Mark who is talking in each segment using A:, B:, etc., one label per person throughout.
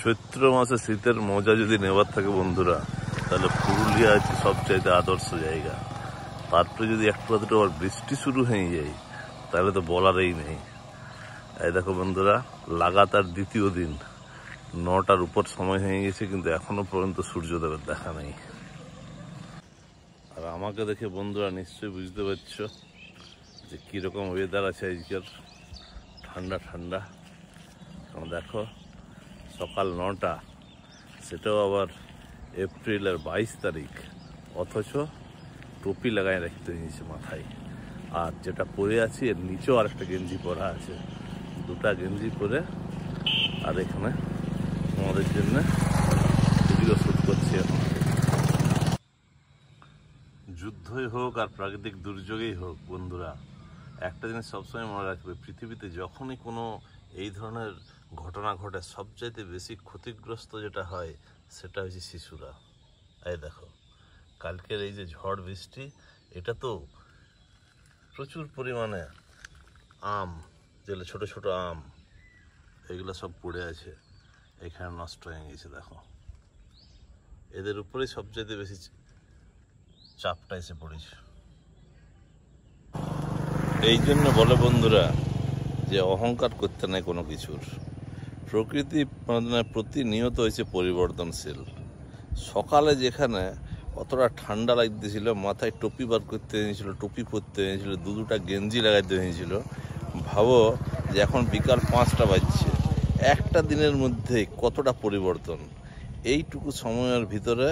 A: চৈত্র মাসে শীতের মজা যদি নেবার থাকে বন্ধুরা, তাহলে পুরুলিয়া হচ্ছে সবচাইতে আদর্শ জায়গা। তারপরে যদি একটু আধটু আবার বৃষ্টি শুরু হয়ে যায় তাহলে তো বলারই নেই। এই দেখো বন্ধুরা, লাগাতার দ্বিতীয় দিন 9টার উপর সময় হয়ে গেছে, কিন্তু এখনো পর্যন্ত সূর্যদেবের দেখা নেই। আর আমাকে দেখে বন্ধুরা নিশ্চয়ই বুঝতে পারছো যে কীরকম ওয়েদার আছে আজকের। ঠান্ডা ঠান্ডা। দেখো সকাল 9টা, সেটাও আবার এপ্রিলের 22 তারিখ, অথচ টুপি লাগাই রাখতে হয়েছে মাথায়। আর যেটা পরে আছি এর নিচেও আরেকটা গেঞ্জি পরা আছে, দুটা গেঞ্জি পরে আর এখানে আমাদের জন্য ভিডিও শ্যুট করছি এখন। যুদ্ধই হোক আর প্রাকৃতিক দুর্যোগই হোক বন্ধুরা, একটা জিনিস সবসময় মনে রাখবে, পৃথিবীতে যখনই কোনো এই ধরনের ঘটনা ঘটে সবচাইতে বেশি ক্ষতিগ্রস্ত যেটা হয় সেটা হচ্ছে শিশুরা। এই দেখো কালকের এই যে ঝড় বৃষ্টি, এটা তো প্রচুর পরিমাণে আম, যেগুলো ছোট ছোট আম, এগুলো সব পড়ে আছে, এখানে নষ্ট হয়ে গেছে। দেখো এদের উপরেই সবচাইতে বেশি চাপটা এসে পড়েছে। এই জন্য বলে বন্ধুরা যে অহংকার করতে নাই কোনো কিছুর। প্রকৃতি প্রতিনিয়ত হয়েছে পরিবর্তনশীল। সকালে যেখানে অতটা ঠান্ডা লাগতেছিল, মাথায় টুপি বার করতে হয়েছিল, টুপি পরতে হয়েছিল, দুটা গেঞ্জি লাগাইতে হয়েছিল, ভাবো যে এখন বিকাল 5টা বাজছে, একটা দিনের মধ্যে কতটা পরিবর্তন। এইটুকু সময়ের ভিতরে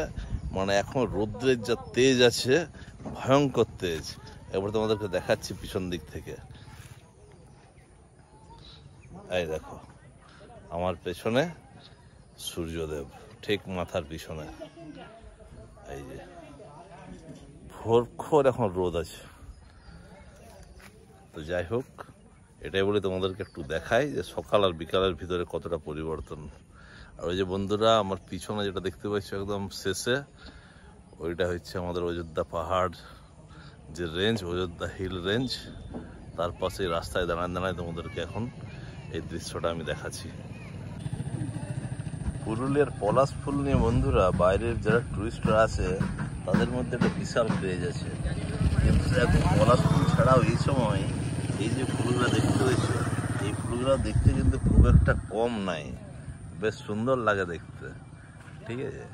A: এখন রৌদ্রের যা তেজ আছে, ভয়ঙ্কর তেজ। এবার তোমাদেরকে দেখাচ্ছি পিছন দিক থেকে। এই দেখো আমার পেছনে সূর্যদেব, ঠিক মাথার পিছনে। এই যে ভোর এখন রোদ আছে। তো যাই হোক, এটাই বলে তোমাদেরকে একটু দেখাই যে সকাল আর বিকালের ভিতরে কতটা পরিবর্তন। আর ওই যে বন্ধুরা আমার পিছনে যেটা দেখতে পাচ্ছ একদম শেষে, ওইটা হচ্ছে আমাদের অযোধ্যা পাহাড় যে রেঞ্জ, অযোধ্যা হিল রেঞ্জ। তার পাশে রাস্তায় দাঁড়ায় দাঁড়ায় তোমাদেরকে এখন এই দৃশ্যটা আমি দেখাচ্ছি। পুরুলিয়ার পলাশ ফুল নিয়ে বন্ধুরা বাইরের যারা টুরিস্টরা আছে তাদের মধ্যে একটা বিশাল ক্রেজ আছে। কিন্তু এখন পলাশ ফুল ছাড়াও এই সময় এই যে ফুলগুলো দেখতে হয়েছে, এই ফুলগুলো দেখতে কিন্তু খুব একটা কম নাই, বেশ সুন্দর লাগে দেখতে। ঠিক আছে,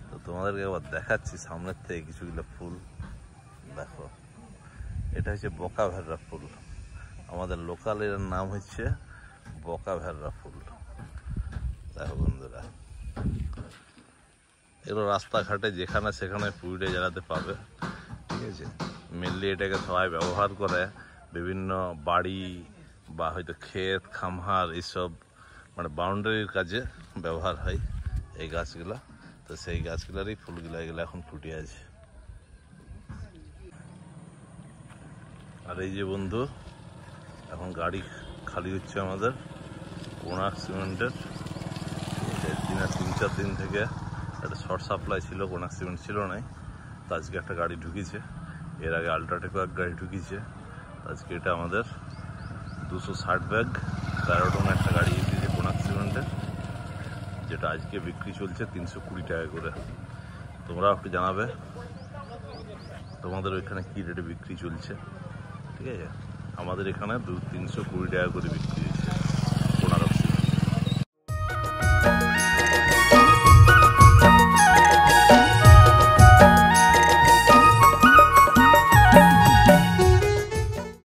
A: তো তোমাদেরকে আবার দেখাচ্ছি সামনের থেকে কিছুগুলো ফুল। দেখো এটা হচ্ছে বকা ভেররা ফুল, আমাদের লোকালের নাম হচ্ছে বকা ভেররা ফুল। দেখো বন্ধুরা, এগুলো রাস্তাঘাটে যেখানে সেখানে পুড়ে জ্বালাতে পাবে। ঠিক আছে, মেনলি এটাকে সবাই ব্যবহার করে বিভিন্ন বাড়ি বা হয়তো ক্ষেত খামার এইসব বাউন্ডারির কাজে ব্যবহার হয় এই গাছগুলো। তো সেই গাছগুলোরই ফুলগুলো এগুলো এখন ফুটে আছে। আর এই যে বন্ধু, এখন গাড়ি খালি হচ্ছে আমাদের কোণার্ক সিমেন্টের। 3-4 দিন থেকে একটা শর্ট সাপ্লাই ছিল, কোণার্ক সিমেন্ট ছিল না, তো আজকে একটা গাড়ি ঢুকিয়েছে। এর আগে আল্ট্রাটেকও এক গাড়ি ঢুকিয়েছে। আজকে এটা আমাদের 260 ব্যাগ 13 টন একটা গাড়ি এসেছে কোণার্ক সিমেন্টের, যেটা আজকে বিক্রি চলছে 320 টাকা করে। তোমরাও একটু জানাবে তোমাদের ওইখানে কী রেটে বিক্রি চলছে। ঠিক আছে, আমাদের এখানে 320 টাকা করে বিক্রি